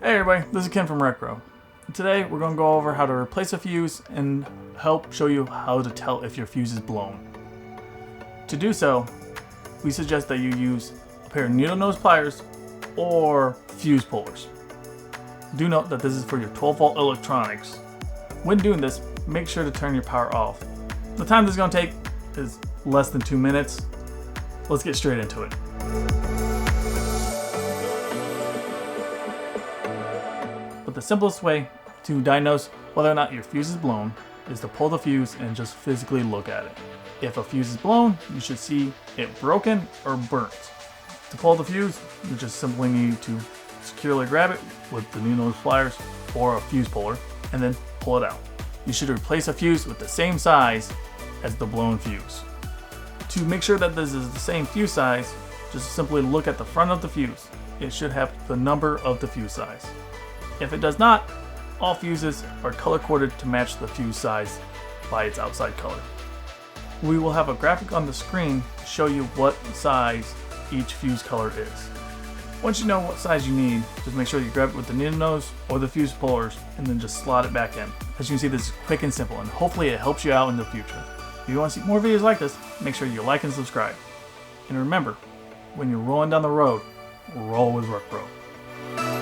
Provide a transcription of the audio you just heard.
Hey everybody, this is Ken from RecPro. Today we're going to go over how to replace a fuse and help show you how to tell if your fuse is blown. To do so, we suggest that you use a pair of needle nose pliers or fuse pullers. Do note that this is for your 12-volt electronics. When doing this, make sure to turn your power off. The time this is going to take is less than 2 minutes. Let's get straight into it. But the simplest way to diagnose whether or not your fuse is blown is to pull the fuse and just physically look at it. If a fuse is blown, you should see it broken or burnt. To pull the fuse, you just simply need to securely grab it with the needle nose pliers or a fuse puller and then pull it out. You should replace a fuse with the same size as the blown fuse. To make sure that this is the same fuse size, just simply look at the front of the fuse. It should have the number of the fuse size. If it does not, all fuses are color-coded to match the fuse size by its outside color. We will have a graphic on the screen to show you what size each fuse color is. Once you know what size you need, just make sure you grab it with the needle nose or the fuse pullers and then just slot it back in. As you can see, this is quick and simple, and hopefully it helps you out in the future. If you want to see more videos like this, make sure you like and subscribe. And remember, when you're rolling down the road, roll with RecPro.